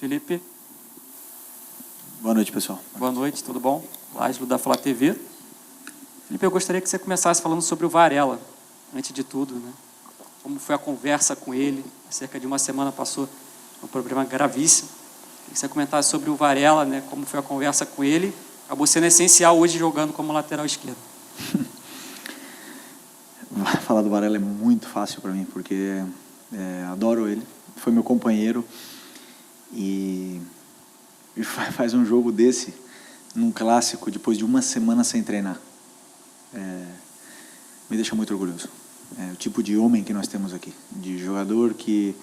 Felipe. Boa noite, pessoal. Boa noite, tudo bom? Lázaro da Flá TV. Felipe, eu gostaria que você começasse falando sobre o Varela, antes de tudo, né? Como foi a conversa com ele? Há cerca de uma semana passou um problema gravíssimo. Queria que você comentasse sobre o Varela, né? Como foi a conversa com ele? Acabou sendo essencial hoje jogando como lateral esquerdo. Falar do Varela é muito fácil para mim, porque adoro ele. Foi meu companheiro e faz um jogo desse, num clássico, depois de uma semana sem treinar. Me deixa muito orgulhoso. O tipo de homem que nós temos aqui, de jogador que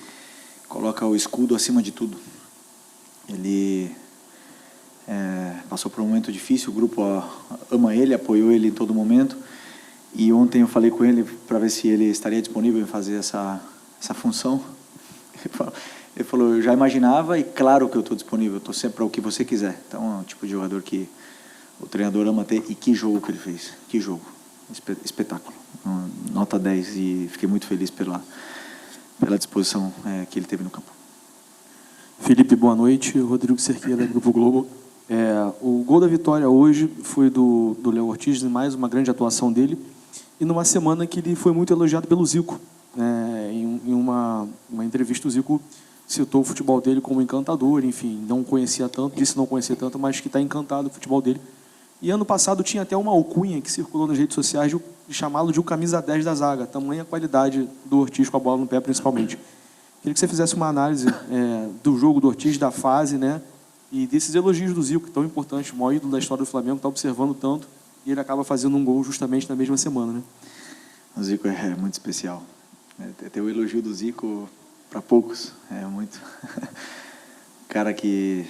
coloca o escudo acima de tudo. Ele passou por um momento difícil, o grupo ama ele, apoiou ele em todo momento, e ontem eu falei com ele para ver se ele estaria disponível em fazer essa função. Ele falou, eu já imaginava e claro que eu estou disponível, estou sempre para o que você quiser. Então é um tipo de jogador que o treinador ama ter. E que jogo que ele fez, que jogo, espetáculo, nota 10, e fiquei muito feliz pela disposição que ele teve no campo. Felipe, boa noite. Rodrigo Cerqueira, Grupo Globo. O gol da vitória hoje foi do Léo Ortiz, mais uma grande atuação dele, e numa semana que ele foi muito elogiado pelo Zico. Em uma entrevista, o Zico citou o futebol dele como encantador, enfim, não conhecia tanto, disse não conhecer tanto, mas que está encantado com o futebol dele. E ano passado tinha até uma alcunha que circulou nas redes sociais de chamá-lo de o camisa 10 da zaga, tamanha qualidade do Ortiz com a bola no pé, principalmente. Queria que você fizesse uma análise do jogo do Ortiz, da fase, né, e desses elogios do Zico, tão importante, o maior ídolo da história do Flamengo, está observando tanto, e ele acaba fazendo um gol justamente na mesma semana, né? O Zico é muito especial. Ter o elogio do Zico para poucos é muito. Cara que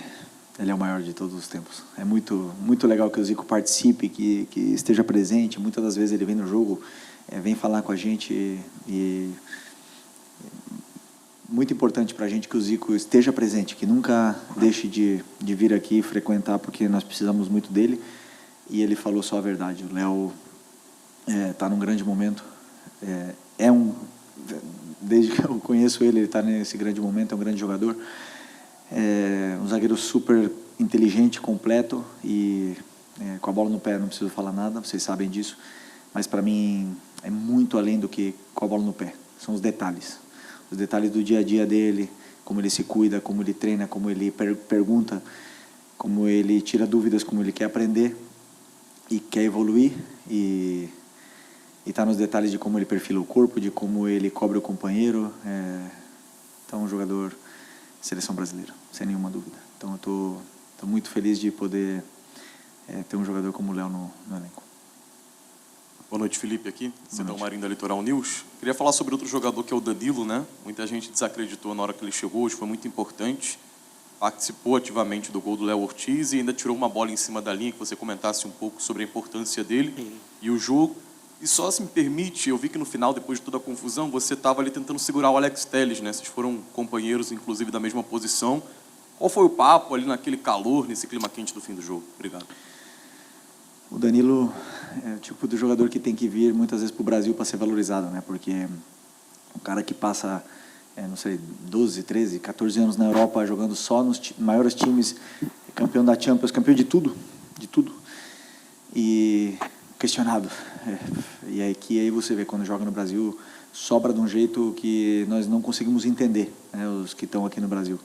ele é o maior de todos os tempos. É muito, muito legal que o Zico participe, que esteja presente. Muitas das vezes ele vem no jogo, vem falar com a gente e muito importante para a gente que o Zico esteja presente, que nunca deixe de vir aqui frequentar, porque nós precisamos muito dele. E ele falou só a verdade. O Léo está num grande momento. Desde que eu conheço ele está nesse grande momento, é um grande jogador. Um zagueiro super inteligente, completo e com a bola no pé não preciso falar nada, vocês sabem disso, mas para mim é muito além do que com a bola no pé, são os detalhes do dia a dia dele, como ele se cuida, como ele treina, como ele pergunta, como ele tira dúvidas, como ele quer aprender e quer evoluir, e está nos detalhes de como ele perfila o corpo, de como ele cobre o companheiro. Então, um jogador seleção brasileira, sem nenhuma dúvida. Então, eu estou muito feliz de poder ter um jogador como o Léo no elenco. Boa noite, Felipe, aqui, Cidão Marinho da Litoral News. Queria falar sobre outro jogador que é o Danilo, né? Muita gente desacreditou na hora que ele chegou, hoje foi muito importante. Participou ativamente do gol do Léo Ortiz e ainda tirou uma bola em cima da linha, que você comentasse um pouco sobre a importância dele e o jogo. E só se me permite, eu vi que no final, depois de toda a confusão, você estava ali tentando segurar o Alex Telles, né? Vocês foram companheiros, inclusive, da mesma posição. Qual foi o papo ali naquele calor, nesse clima quente do fim do jogo? Obrigado. O Danilo é o tipo de jogador que tem que vir muitas vezes para o Brasil para ser valorizado, né? Porque um cara que passa, não sei, 12, 13, 14 anos na Europa jogando só nos maiores times, campeão da Champions, campeão de tudo, e questionado. E aí você vê, quando joga no Brasil, sobra de um jeito que nós não conseguimos entender, né, os que estão aqui no Brasil.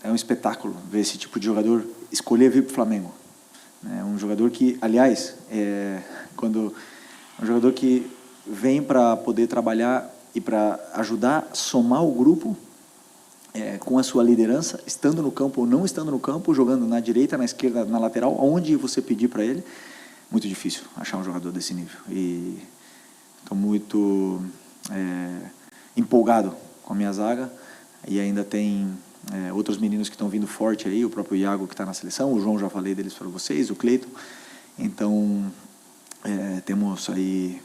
É um espetáculo ver esse tipo de jogador escolher vir para o Flamengo. É um jogador que, aliás, um jogador que vem para poder trabalhar e para ajudar a somar o grupo com a sua liderança, estando no campo ou não estando no campo, jogando na direita, na esquerda, na lateral, aonde você pedir para ele. Muito difícil achar um jogador desse nível. E estou muito empolgado com a minha zaga. E ainda tem outros meninos que estão vindo forte aí, o próprio Iago que está na seleção, o João, já falei deles para vocês, o Cleiton. Então, temos aí,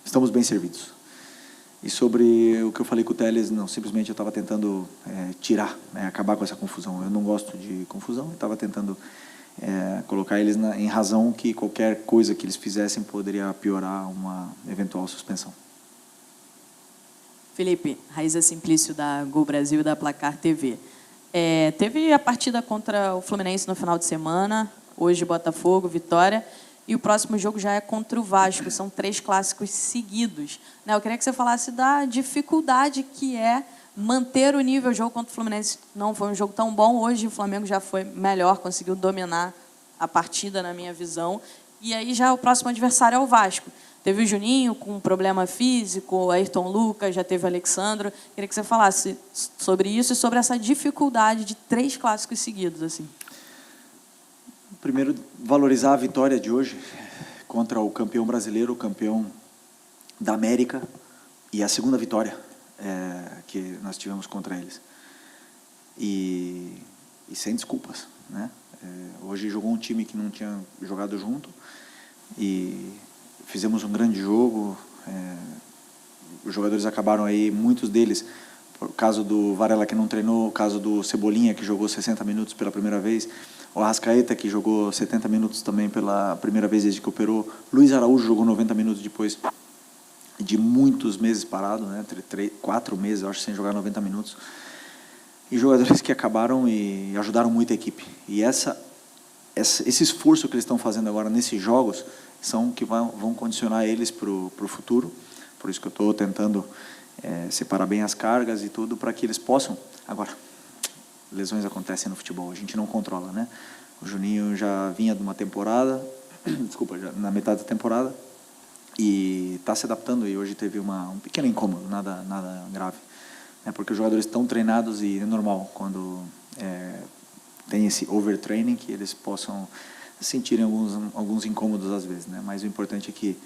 estamos bem servidos. E sobre o que eu falei com o Telles, não, simplesmente eu estava tentando acabar com essa confusão. Eu não gosto de confusão, eu estava tentando colocar eles em razão que qualquer coisa que eles fizessem poderia piorar uma eventual suspensão. Felipe, Raíza Simplício, da Gol Brasil e da Placar TV. Teve a partida contra o Fluminense no final de semana, hoje Botafogo, Vitória, e o próximo jogo já é contra o Vasco, são 3 clássicos seguidos. Eu queria que você falasse da dificuldade que é manter o nível. O jogo contra o Fluminense não foi um jogo tão bom, hoje o Flamengo já foi melhor, conseguiu dominar a partida, na minha visão, e aí já o próximo adversário é o Vasco. Teve o Juninho com um problema físico, o Ayrton Lucas, já teve o Alexandro. Queria que você falasse sobre isso e sobre essa dificuldade de 3 clássicos seguidos. Assim. Primeiro, valorizar a vitória de hoje contra o campeão brasileiro, o campeão da América, e a segunda vitória que nós tivemos contra eles. E sem desculpas, né? Hoje jogou um time que não tinha jogado junto e fizemos um grande jogo. Os jogadores acabaram aí, muitos deles, por caso do Varela que não treinou, o caso do Cebolinha que jogou 60 minutos pela primeira vez, o Arrascaeta que jogou 70 minutos também pela primeira vez desde que operou, Luiz Araújo jogou 90 minutos depois de muitos meses parado, né? 4 meses, eu acho, sem jogar 90 minutos. E jogadores que acabaram e ajudaram muito a equipe. E esse esforço que eles estão fazendo agora nesses jogos são que vão condicionar eles para o futuro. Por isso que eu estou tentando separar bem as cargas e tudo, para que eles possam... Agora, lesões acontecem no futebol, a gente não controla, né? O Juninho já vinha de uma temporada, desculpa, já na metade da temporada, e está se adaptando, e hoje teve um pequeno incômodo, nada grave. Porque os jogadores estão treinados e é normal, quando tem esse overtraining, que eles possam sentirem alguns incômodos às vezes, né? Mas o importante é que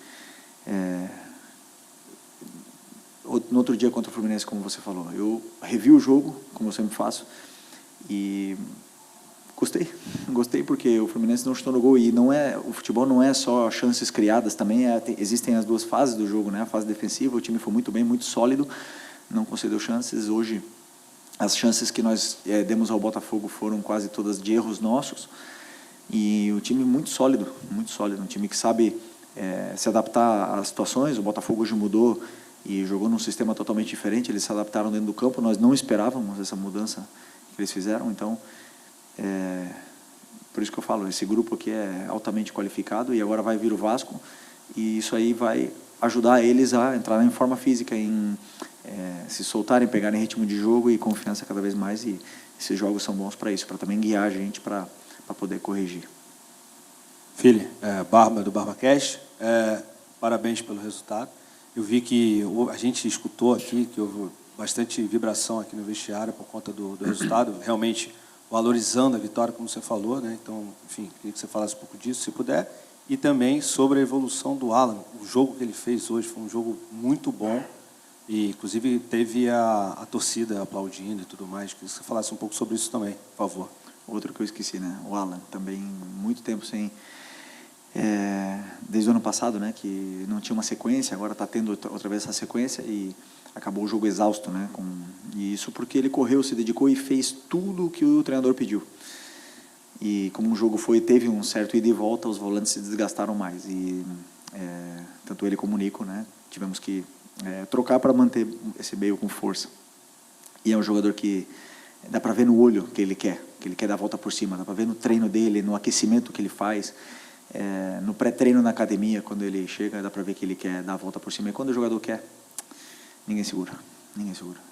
no outro dia contra o Fluminense, como você falou, eu revi o jogo, como eu sempre faço, e gostei porque o Fluminense não chutou no gol, e o futebol não é só chances criadas, também existem as 2 fases do jogo, né? A fase defensiva, o time foi muito bem, muito sólido, não concedeu chances. Hoje as chances que nós demos ao Botafogo foram quase todas de erros nossos, e o time muito sólido, um time que sabe se adaptar às situações. O Botafogo hoje mudou e jogou num sistema totalmente diferente, eles se adaptaram dentro do campo, nós não esperávamos essa mudança que eles fizeram. Então, por isso que eu falo, esse grupo aqui é altamente qualificado, e agora vai vir o Vasco, e isso aí vai ajudar eles a entrar em forma física, em se soltarem, pegarem ritmo de jogo e confiança cada vez mais, e esses jogos são bons para isso, para também guiar a gente para poder corrigir. Filho, Barba do BarbaCast, parabéns pelo resultado. Eu vi que a gente escutou aqui que houve bastante vibração aqui no vestiário por conta do resultado, realmente valorizando a vitória, como você falou, né? Então, enfim, queria que você falasse um pouco disso, se puder, e também sobre a evolução do Alan. O jogo que ele fez hoje foi um jogo muito bom, e inclusive teve a torcida aplaudindo e tudo mais. Queria que você falasse um pouco sobre isso também, por favor. Outro que eu esqueci, né? O Alan, também muito tempo sem... desde o ano passado, né? Que não tinha uma sequência, agora está tendo outra vez essa sequência, e acabou o jogo exausto, né? E isso porque ele correu, se dedicou e fez tudo o que o treinador pediu. E como o jogo teve um certo ida e volta, os volantes se desgastaram mais. E tanto ele como o Nico, né? Tivemos que trocar para manter esse meio com força. E é um jogador que dá para ver no olho que ele quer dar a volta por cima, dá para ver no treino dele, no aquecimento que ele faz, no pré-treino na academia, quando ele chega, dá para ver que ele quer dar a volta por cima. E quando o jogador quer, ninguém segura.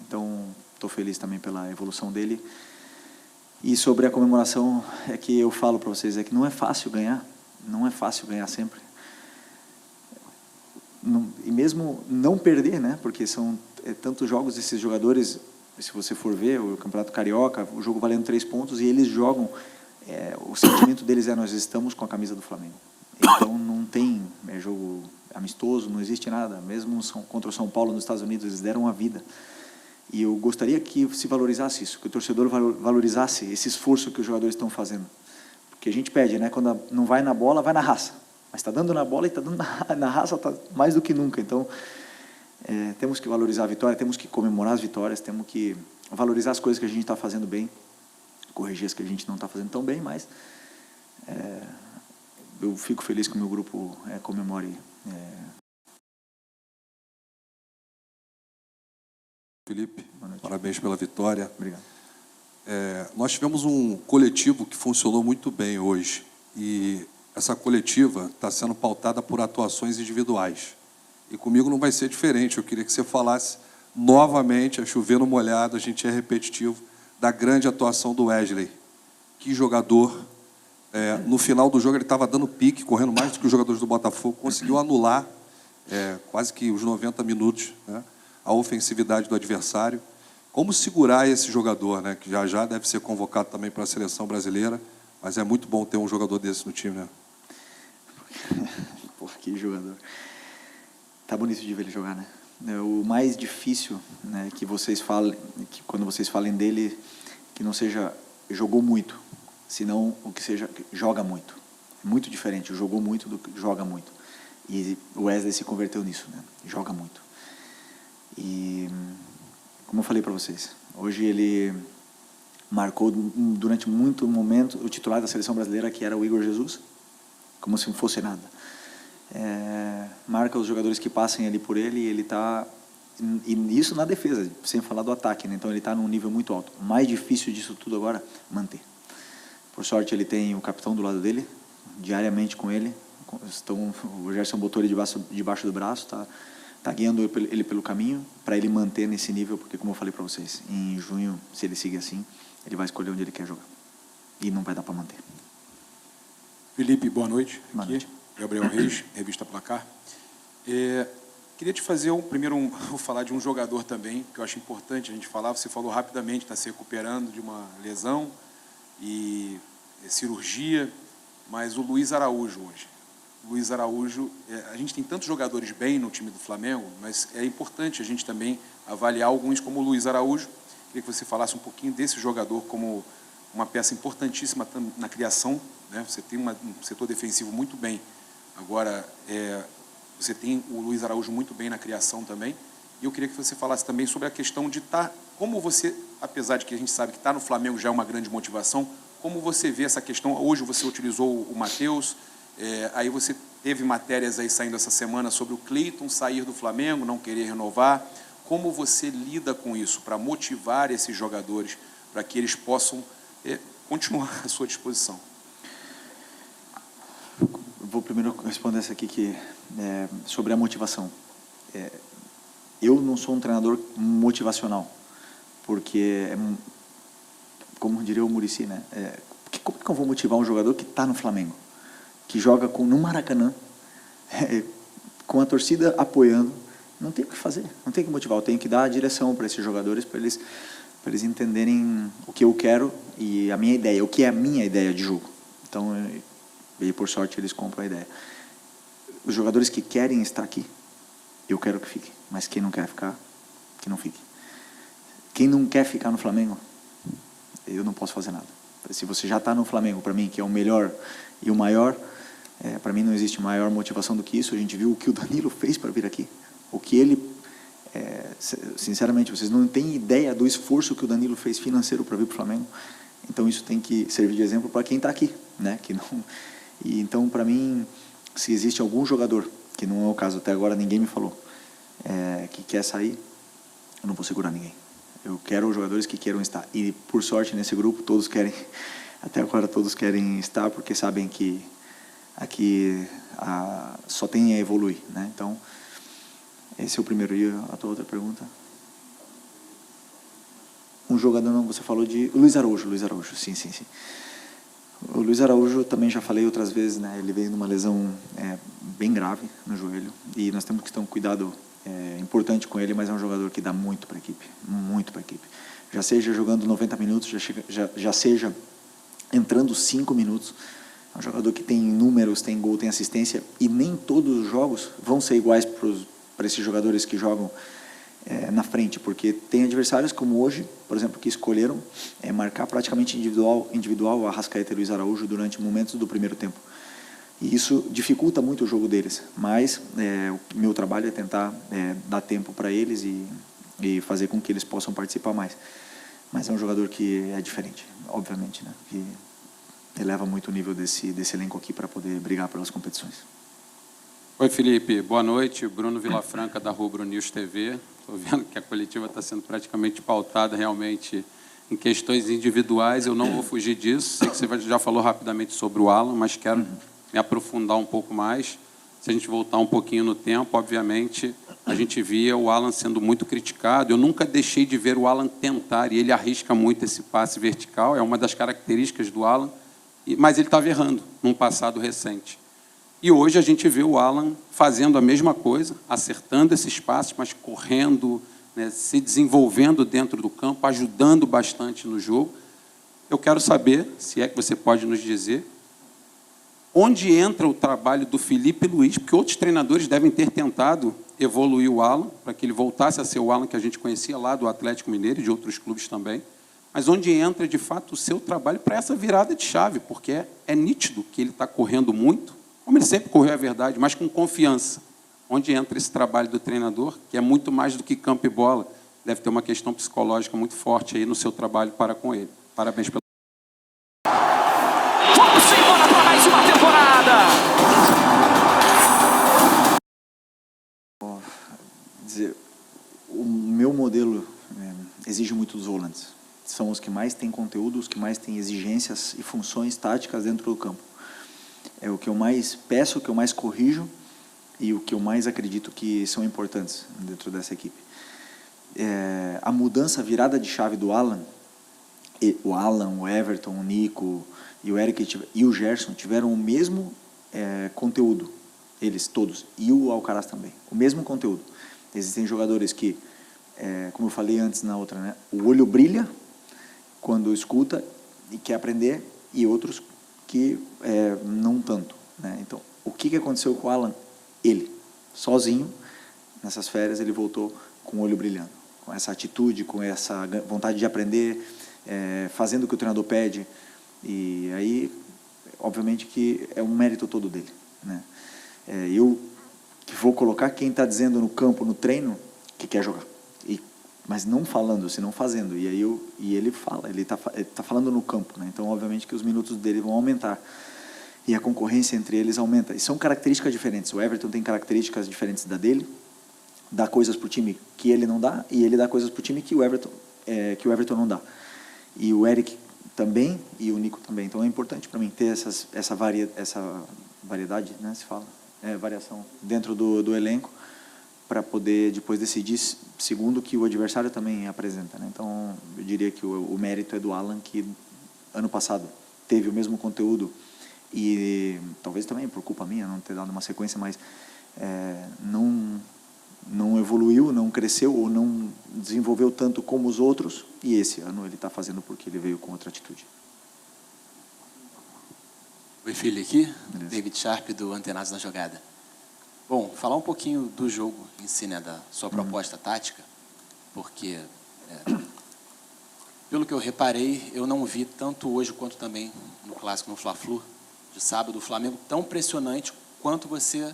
Então, estou feliz também pela evolução dele. E sobre a comemoração, é que eu falo para vocês, que não é fácil ganhar sempre. E mesmo não perder, né? Porque são tantos jogos desses jogadores, se você for ver o Campeonato Carioca, o jogo valendo 3 pontos, e eles jogam, o sentimento deles nós estamos com a camisa do Flamengo. Então não tem jogo amistoso, não existe nada. Mesmo contra o São Paulo nos Estados Unidos, eles deram a vida. E eu gostaria que se valorizasse isso, que o torcedor valorizasse esse esforço que os jogadores estão fazendo. Porque a gente pede, né? Quando não vai na bola, vai na raça. Mas está dando na bola e está dando na raça, tá mais do que nunca. Então, temos que valorizar a vitória, temos que comemorar as vitórias, temos que valorizar as coisas que a gente está fazendo bem, corrigir as que a gente não está fazendo tão bem, mas eu fico feliz que o meu grupo comemore Felipe, Boa noite. parabéns pela vitória. Obrigado. Nós tivemos um coletivo que funcionou muito bem hoje. E essa coletiva está sendo pautada por atuações individuais. E comigo não vai ser diferente. Eu queria que você falasse novamente, a chover no molhado, a gente é repetitivo, da grande atuação do Wesley. Que jogador. No final do jogo ele estava dando pique, correndo mais do que os jogadores do Botafogo, conseguiu anular quase que os 90 minutos, né, a ofensividade do adversário. Como segurar esse jogador, né, que já já deve ser convocado também para a seleção brasileira, mas é muito bom ter um jogador desse no time, né? Porra, que jogador. Tá bonito de ver ele jogar, né? O mais difícil, né, que vocês falem, que quando vocês falem dele, que não seja jogou muito, senão o que seja joga muito. É muito diferente, jogou muito do que joga muito. E o Wesley se converteu nisso, né? Joga muito. E como eu falei para vocês, hoje ele marcou durante muito momento o titular da seleção brasileira, que era o Igor Jesus, como se não fosse nada. Marca os jogadores que passem ali por ele, e ele está... E isso na defesa, sem falar do ataque, né? Então ele está num nível muito alto. O mais difícil disso tudo agora, manter. Por sorte ele tem o capitão do lado dele, diariamente com ele. O Gerson botou ele debaixo do braço, tá guiando ele pelo caminho, para ele manter nesse nível, porque como eu falei para vocês, em junho, se ele seguir assim, ele vai escolher onde ele quer jogar. E não vai dar para manter. Felipe, boa noite. Boa noite. Gabriel Reis, Revista Placar. Queria te fazer vou falar de um jogador também, que eu acho importante a gente falar. Você falou rapidamente, está se recuperando de uma lesão e cirurgia, mas o Luiz Araújo hoje. Luiz Araújo, a gente tem tantos jogadores bem no time do Flamengo, mas é importante a gente também avaliar alguns como o Luiz Araújo. Queria que você falasse um pouquinho desse jogador como uma peça importantíssima na criação, né? Você tem um setor defensivo muito bem. Agora, você tem o Luiz Araújo muito bem na criação também. E eu queria que você falasse também sobre a questão de como você, apesar de que a gente sabe que estar no Flamengo já é uma grande motivação, como você vê essa questão? Hoje você utilizou o Matheus, aí você teve matérias aí saindo essa semana sobre o Cleiton sair do Flamengo, não querer renovar. Como você lida com isso para motivar esses jogadores, para que eles possam continuar à sua disposição? Vou primeiro responder essa aqui, que sobre a motivação. Eu não sou um treinador motivacional, porque, como diria o Muricy, né? Como que eu vou motivar um jogador que está no Flamengo, que joga no Maracanã, com a torcida apoiando? Não tem o que fazer, não tem o que motivar. Eu tenho que dar a direção para esses jogadores, para eles entenderem o que eu quero e a minha ideia, o que é a minha ideia de jogo. Então, e por sorte eles compram a ideia. Os jogadores que querem estar aqui, eu quero que fiquem, mas quem não quer ficar, que não fique. Quem não quer ficar no Flamengo, eu não posso fazer nada. Se você já está no Flamengo, para mim, que é o melhor e o maior, para mim não existe maior motivação do que isso. A gente viu o que o Danilo fez para vir aqui, o que ele, sinceramente, vocês não têm ideia do esforço que o Danilo fez financeiro para vir para o Flamengo. Então isso tem que servir de exemplo para quem está aqui, né? Que não. E então, para mim, se existe algum jogador, que não é o caso, até agora ninguém me falou, que quer sair, eu não vou segurar ninguém. Eu quero os jogadores que queiram estar. E, por sorte, nesse grupo, todos querem, até agora todos querem estar, porque sabem que aqui só tem a evoluir, né? Então, esse é o primeiro. E a tua outra pergunta? Um jogador, não, você falou de Luiz Araújo, sim. O Luiz Araújo, também já falei outras vezes, né? Ele veio numa lesão bem grave no joelho, e nós temos que ter um cuidado importante com ele, mas é um jogador que dá muito para a equipe, já seja jogando 90 minutos, já seja entrando 5 minutos. É um jogador que tem números, tem gol, tem assistência, e nem todos os jogos vão ser iguais para esses jogadores que jogam na frente, porque tem adversários como hoje, por exemplo, que escolheram marcar praticamente individual o Arrascaeta e Luiz Araújo durante momentos do primeiro tempo. E isso dificulta muito o jogo deles, mas o meu trabalho é tentar dar tempo para eles e fazer com que eles possam participar mais. Mas é um jogador que é diferente, obviamente, né? Que eleva muito o nível desse elenco aqui para poder brigar pelas competições. Oi, Felipe. Boa noite. Bruno Vilafranca, da Rubro News TV. Estou vendo que a coletiva está sendo praticamente pautada realmente em questões individuais. Eu não vou fugir disso. Sei que você já falou rapidamente sobre o Alan, mas quero me aprofundar um pouco mais. Se a gente voltar um pouquinho no tempo, obviamente, a gente via o Alan sendo muito criticado. Eu nunca deixei de ver o Alan tentar, e ele arrisca muito esse passe vertical. É uma das características do Alan, mas ele estava errando num passado recente. E hoje a gente vê o Alan fazendo a mesma coisa, acertando esses passes, mas correndo, né, se desenvolvendo dentro do campo, ajudando bastante no jogo. Eu quero saber, se é que você pode nos dizer, onde entra o trabalho do Felipe Luiz, porque outros treinadores devem ter tentado evoluir o Alan, para que ele voltasse a ser o Alan que a gente conhecia lá do Atlético Mineiro e de outros clubes também, mas onde entra, de fato, o seu trabalho para essa virada de chave, porque é nítido que ele está correndo muito, como ele sempre correu, é verdade, mas com confiança. Onde entra esse trabalho do treinador, que é muito mais do que campo e bola, deve ter uma questão psicológica muito forte aí no seu trabalho para com ele. Parabéns pelo... Vamos embora para mais uma temporada! Dizer, o meu modelo exige muito dos volantes. São os que mais têm conteúdo, os que mais têm exigências e funções táticas dentro do campo. É o que eu mais peço, o que eu mais corrijo e o que eu mais acredito que são importantes dentro dessa equipe. A mudança, a virada de chave do Alan, o Alan, o Everton, o Nico e o Eric e o Gerson tiveram o mesmo conteúdo, eles todos, e o Alcaraz também, o mesmo conteúdo. Existem jogadores que, como eu falei antes na outra, né, o olho brilha quando escuta e quer aprender, e outros que não tanto, né? Então, o que aconteceu com o Alan? Ele, sozinho, nessas férias, ele voltou com o olho brilhando, com essa atitude, com essa vontade de aprender, fazendo o que o treinador pede, e aí, obviamente, que é um mérito todo dele, né? Eu que vou colocar quem está dizendo no campo, no treino, que quer jogar, mas não falando, senão fazendo. E aí ele fala, ele tá falando no campo, né? Então, obviamente, que os minutos dele vão aumentar. E a concorrência entre eles aumenta. E são características diferentes. O Everton tem características diferentes da dele, dá coisas para o time que ele não dá, e ele dá coisas para o time que o Everton não dá. E o Eric também, e o Nico também. Então, é importante para mim ter essa variedade, né? Se fala, variação dentro do elenco, para poder depois decidir segundo o que o adversário também apresenta, né? Então, eu diria que o mérito é do Alan, que ano passado teve o mesmo conteúdo e talvez também por culpa minha não ter dado uma sequência, mas não evoluiu, não cresceu ou não desenvolveu tanto como os outros, e esse ano ele está fazendo porque ele veio com outra atitude. Oi, filho, aqui, Beleza. David Sharp, do Antenados na Jogada. Bom, falar um pouquinho do jogo em si, né, da sua proposta tática, porque, pelo que eu reparei, eu não vi tanto hoje quanto também no clássico, no Fla-Flu, de sábado, o Flamengo tão pressionante quanto você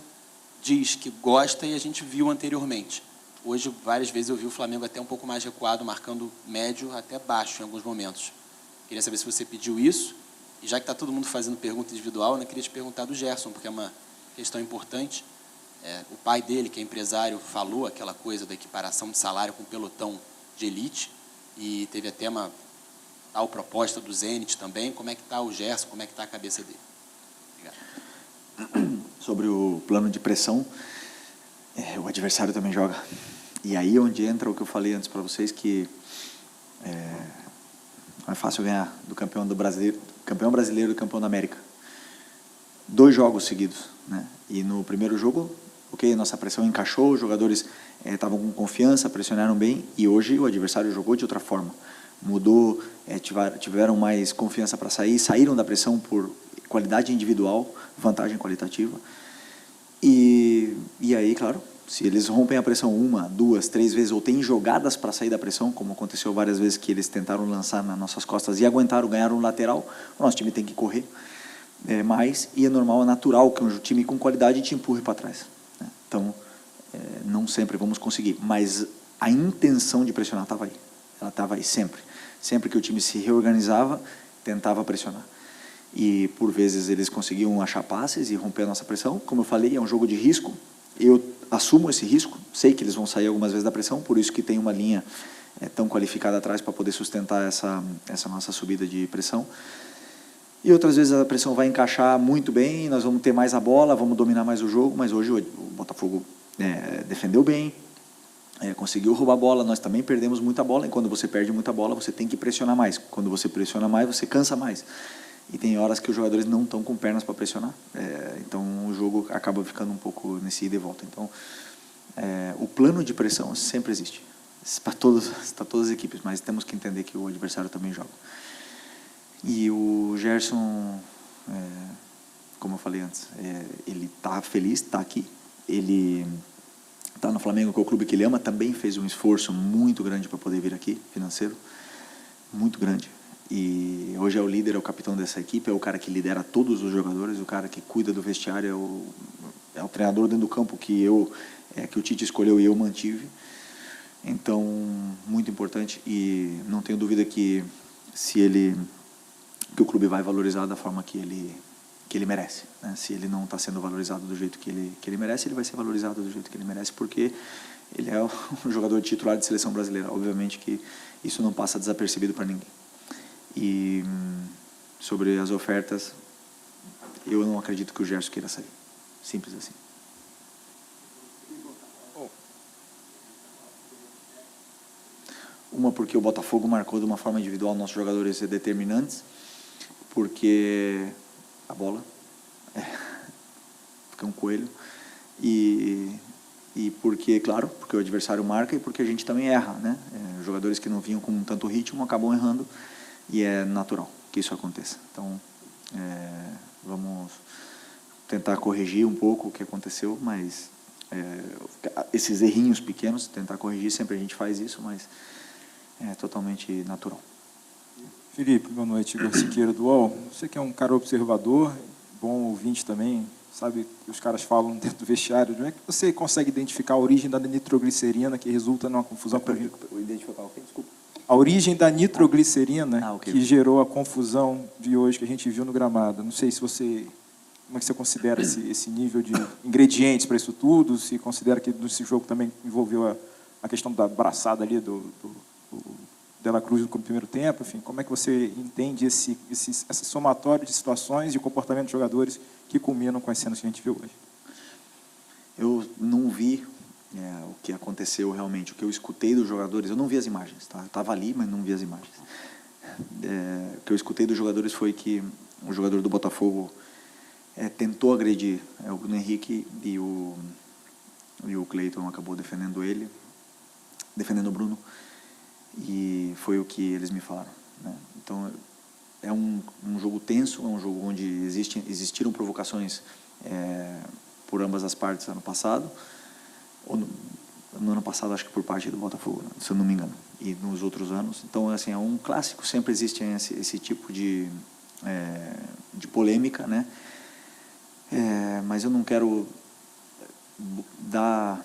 diz que gosta e a gente viu anteriormente. Hoje, várias vezes eu vi o Flamengo até um pouco mais recuado, marcando médio até baixo em alguns momentos. Queria saber se você pediu isso, e já que está todo mundo fazendo pergunta individual, eu queria te perguntar do Gerson, porque é uma questão importante. O pai dele, que é empresário, falou aquela coisa da equiparação de salário com pelotão de elite, e teve até uma tal proposta do Zenit também. Como é que está o Gerson, como é que está a cabeça dele? Obrigado. Sobre o plano de pressão, o adversário também joga. E aí onde entra o que eu falei antes para vocês, que não é fácil ganhar do campeão brasileiro e campeão da América. 2 jogos seguidos, né? E no primeiro jogo, nossa pressão encaixou, os jogadores estavam com confiança, pressionaram bem, e hoje o adversário jogou de outra forma. Mudou, tiveram mais confiança para sair, saíram da pressão por qualidade individual, vantagem qualitativa. E aí, claro, se eles rompem a pressão 1, 2, 3 vezes, ou têm jogadas para sair da pressão, como aconteceu várias vezes que eles tentaram lançar nas nossas costas e aguentaram, ganharam um lateral, o nosso time tem que correr mais, e é normal, é natural que um time com qualidade te empurre para trás, né? Então, não sempre vamos conseguir, mas a intenção de pressionar estava aí. Ela estava aí sempre. Sempre que o time se reorganizava, tentava pressionar. e por vezes eles conseguiam achar passes e romper a nossa pressão. Como eu falei, é um jogo de risco, eu assumo esse risco, sei que eles vão sair algumas vezes da pressão, por isso que tem uma linha tão qualificada atrás para poder sustentar essa nossa subida de pressão. E outras vezes a pressão vai encaixar muito bem, nós vamos ter mais a bola, vamos dominar mais o jogo, mas hoje o Botafogo defendeu bem, conseguiu roubar a bola, nós também perdemos muita bola, e quando você perde muita bola, você tem que pressionar mais. Quando você pressiona mais, você cansa mais. E tem horas que os jogadores não estão com pernas para pressionar, então o jogo acaba ficando um pouco nesse ida e volta. Então, o plano de pressão sempre existe, para todas as equipes, mas temos que entender que o adversário também joga. E o Gerson, como eu falei antes, ele está feliz, está aqui, ele está no Flamengo, que é o clube que ele ama, também fez um esforço muito grande para poder vir aqui, financeiro, muito grande. E hoje é o líder, é o capitão dessa equipe, é o cara que lidera todos os jogadores, o cara que cuida do vestiário, é o treinador dentro do campo que o Tite escolheu e eu mantive. Então, muito importante, e não tenho dúvida que o clube vai valorizar da forma que ele merece, né? Se ele não está sendo valorizado do jeito que ele merece, ele vai ser valorizado do jeito que ele merece, porque ele é um jogador titular de seleção brasileira. Obviamente que isso não passa desapercebido para ninguém. E sobre as ofertas, eu não acredito que o Gerson queira sair. Simples assim. Uma, porque o Botafogo marcou de uma forma individual nossos jogadores determinantes, porque a bola fica um coelho, e porque, claro, porque o adversário marca e porque a gente também erra, né? Jogadores que não vinham com tanto ritmo acabam errando, e é natural que isso aconteça. Então, vamos tentar corrigir um pouco o que aconteceu, mas esses errinhos pequenos, tentar corrigir, sempre a gente faz isso, mas é totalmente natural. Felipe, boa noite, Igor Siqueira do UOL. Você que é um cara observador, bom ouvinte também, sabe que os caras falam dentro do vestiário, não é que você consegue identificar a origem da nitroglicerina que resulta numa confusão? Identificar o quê? Desculpa. A origem da nitroglicerina okay. que gerou a confusão de hoje que a gente viu no gramado. Não sei se você... Como é que você considera esse nível de ingredientes para isso tudo? Se considera que nesse jogo também envolveu a questão da braçada ali do De La Cruz no primeiro tempo? Enfim, como é que você entende esse somatório de situações e comportamento de jogadores que culminam com as cenas que a gente viu hoje? Eu não vi o que aconteceu realmente, o que eu escutei dos jogadores, eu não vi as imagens, tá? Eu estava ali, mas não vi as imagens. O que eu escutei dos jogadores foi que o jogador do Botafogo tentou agredir o Bruno Henrique e o Cleiton acabou defendendo o Bruno, e foi o que eles me falaram, né? Então, é um jogo tenso, é um jogo onde existiram provocações por ambas as partes ano passado, ou no ano passado acho que por parte do Botafogo, né, se eu não me engano, e nos outros anos. Então, assim, é um clássico, sempre existe esse tipo de polêmica, né? Mas eu não quero dar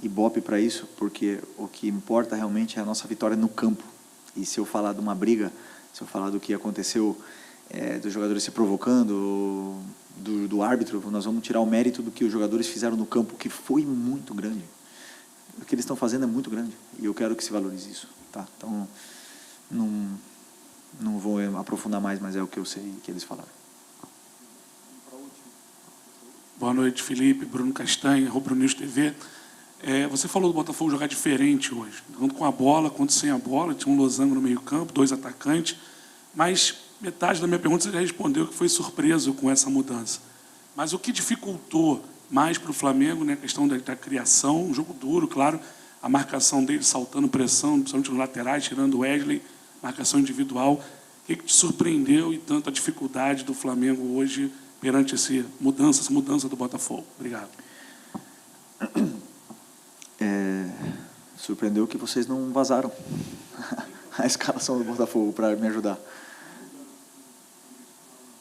ibope para isso, porque o que importa realmente é a nossa vitória no campo. E se eu falar de uma briga, se eu falar do que aconteceu, dos jogadores se provocando, do árbitro, nós vamos tirar o mérito do que os jogadores fizeram no campo, que foi muito grande. O que eles estão fazendo é muito grande, e eu quero que se valorize isso, tá? Então, não vou aprofundar mais, mas é o que eu sei que eles falaram. Boa noite, Felipe, Bruno Castanha, Rubro News TV. Você falou do Botafogo jogar diferente hoje, tanto com a bola quanto sem a bola. Tinha um losango no meio-campo, 2 atacantes, mas metade da minha pergunta você já respondeu, que foi surpreso com essa mudança. Mas o que dificultou mais para o Flamengo, né, a questão da criação, um jogo duro, claro, a marcação dele saltando pressão, principalmente nos laterais, tirando o Wesley, marcação individual. O que te surpreendeu e tanto a dificuldade do Flamengo hoje perante essa mudança do Botafogo? Obrigado. Surpreendeu que vocês não vazaram a escalação do Botafogo para me ajudar.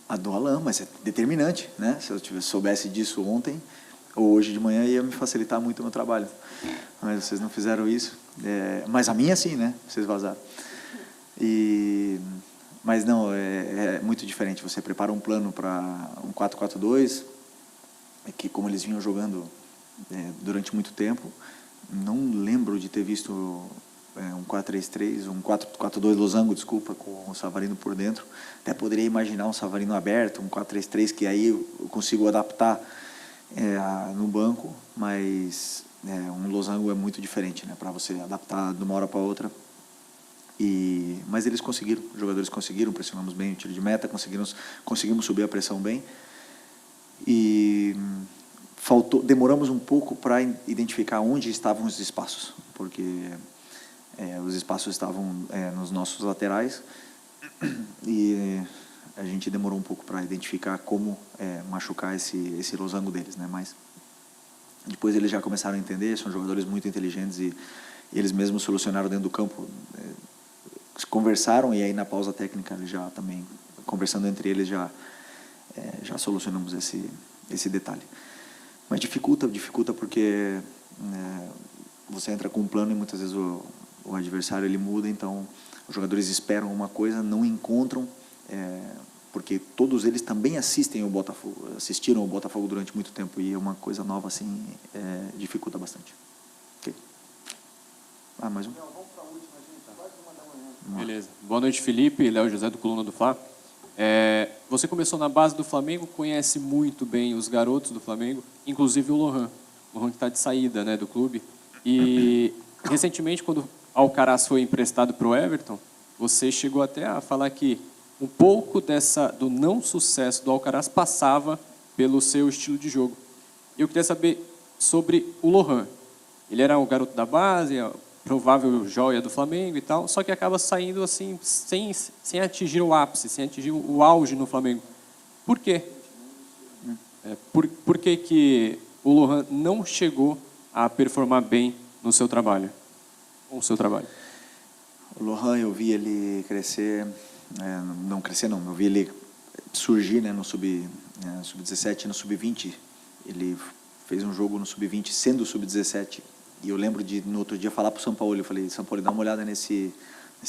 A do Alan, mas é determinante, né? Se eu soubesse disso ontem ou hoje de manhã, ia me facilitar muito o meu trabalho. Mas vocês não fizeram isso. Mas a minha sim, né? Vocês vazaram. E Mas não, é muito diferente. Você prepara um plano para um 4-4-2, que como eles vinham jogando durante muito tempo, não lembro de ter visto um 4-3-3, um 4-4-2 losango, desculpa, com o Savarino por dentro. Até poderia imaginar um Savarino aberto, um 4-3-3, que aí eu consigo adaptar no banco, mas um losango é muito diferente, né, para você adaptar de uma hora para outra. Mas eles conseguiram, os jogadores conseguiram, pressionamos bem o tiro de meta, conseguimos subir a pressão bem. E demoramos um pouco para identificar onde estavam os espaços, porque os espaços estavam nos nossos laterais e a gente demorou um pouco para identificar como machucar esse losango deles, né? Mas depois eles já começaram a entender, são jogadores muito inteligentes e eles mesmos solucionaram dentro do campo, conversaram, e aí na pausa técnica eles já também, conversando entre eles, já solucionamos esse detalhe. Mas dificulta porque você entra com um plano e muitas vezes o adversário ele muda, então os jogadores esperam uma coisa, não encontram, porque todos eles também assistiram o Botafogo durante muito tempo, e uma coisa nova assim dificulta bastante. Okay. Mais um? Beleza. Boa noite, Felipe. Léo José, do Coluna do Fla. Você começou na base do Flamengo, conhece muito bem os garotos do Flamengo, inclusive o Lohan que está de saída, né, do clube. E recentemente, quando Alcaraz foi emprestado para o Everton, você chegou até a falar que um pouco do não sucesso do Alcaraz passava pelo seu estilo de jogo. Eu queria saber sobre o Lohan. Ele era o garoto da base, provável joia do Flamengo e tal, só que acaba saindo assim sem atingir o ápice, sem atingir o auge no Flamengo. Por quê? Por que o Lohan não chegou a performar bem no seu trabalho? Com o seu trabalho? O Lohan, eu vi ele crescer, eu vi ele surgir, né, no sub-17 e no sub-20. Ele fez um jogo no sub-20 sendo sub-17. E eu lembro de, no outro dia, falar para o São Paulo. Eu falei, São Paulo, dá uma olhada nesse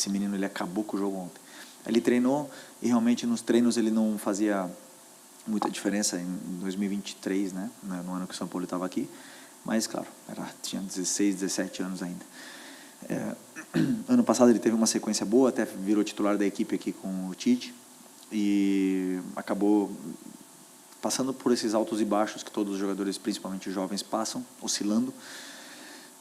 menino, ele acabou com o jogo ontem. Ele treinou e realmente nos treinos ele não fazia muita diferença em 2023, né? No ano que o São Paulo estava aqui. Mas, claro, tinha 16, 17 anos ainda. Ano passado ele teve uma sequência boa, até virou titular da equipe aqui com o Tite. E acabou passando por esses altos e baixos que todos os jogadores, principalmente jovens, passam, oscilando.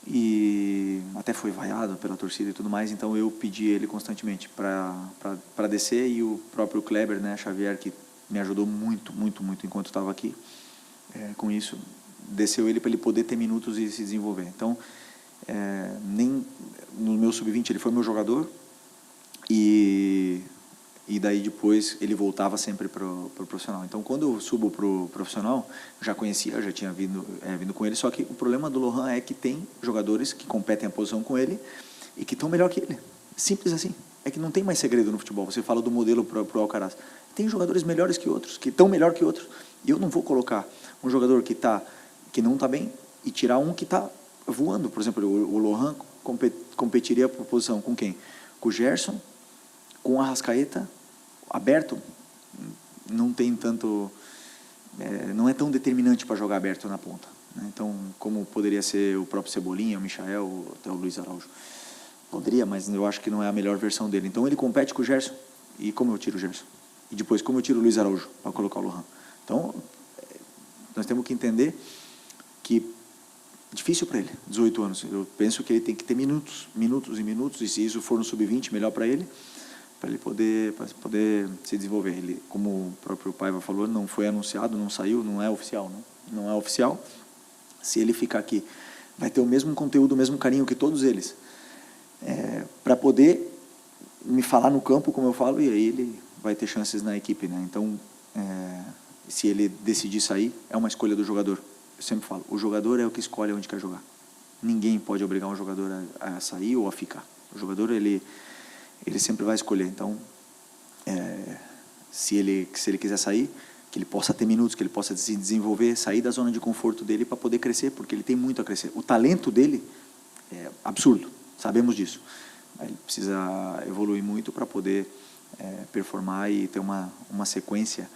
E até foi vaiado pela torcida e tudo mais, então eu pedi ele constantemente para descer, e o próprio Kleber, né, Xavier, que me ajudou muito enquanto estava aqui, com isso, desceu ele para ele poder ter minutos e se desenvolver. Então, nem no meu sub-20 ele foi meu jogador, e daí depois ele voltava sempre para o profissional. Então, quando eu subo para o profissional, já conhecia, já tinha vindo com ele, só que o problema do Lohan é que tem jogadores que competem a posição com ele e que estão melhor que ele. Simples assim. É que não tem mais segredo no futebol. Você fala do modelo para o Alcaraz. Tem jogadores melhores que outros, que estão melhor que outros. E eu não vou colocar um jogador que não está bem e tirar um que está voando. Por exemplo, o Lohan competiria por posição com quem? Com o Gerson, com o Arrascaeta, aberto, não tem tanto, não é tão determinante para jogar aberto na ponta, né? Então, como poderia ser o próprio Cebolinha, o Michael, até o Luiz Araújo. Poderia, mas eu acho que não é a melhor versão dele. Então, ele compete com o Gerson. E como eu tiro o Gerson? E depois, como eu tiro o Luiz Araújo para colocar o Lohan? Então, nós temos que entender que é difícil para ele, 18 anos. Eu penso que ele tem que ter minutos, e se isso for no sub-20, melhor para ele poder se desenvolver. Ele, como o próprio Paiva falou, não foi anunciado, não saiu, não é oficial, né? Não é oficial. Se ele ficar aqui, vai ter o mesmo conteúdo, o mesmo carinho que todos eles, para poder me falar no campo, como eu falo, e aí ele vai ter chances na equipe, né? Então, se ele decidir sair, é uma escolha do jogador. Eu sempre falo, o jogador é o que escolhe onde quer jogar. Ninguém pode obrigar um jogador a sair ou a ficar. O jogador, ele sempre vai escolher. Então, se ele quiser sair, que ele possa ter minutos, que ele possa se desenvolver, sair da zona de conforto dele para poder crescer, porque ele tem muito a crescer. O talento dele é absurdo, sabemos disso. Ele precisa evoluir muito para poder performar e ter uma sequência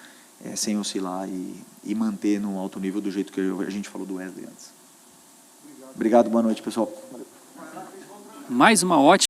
sem oscilar e manter no alto nível do jeito que a gente falou do Wesley antes. Obrigado, boa noite, pessoal. Mais uma ótima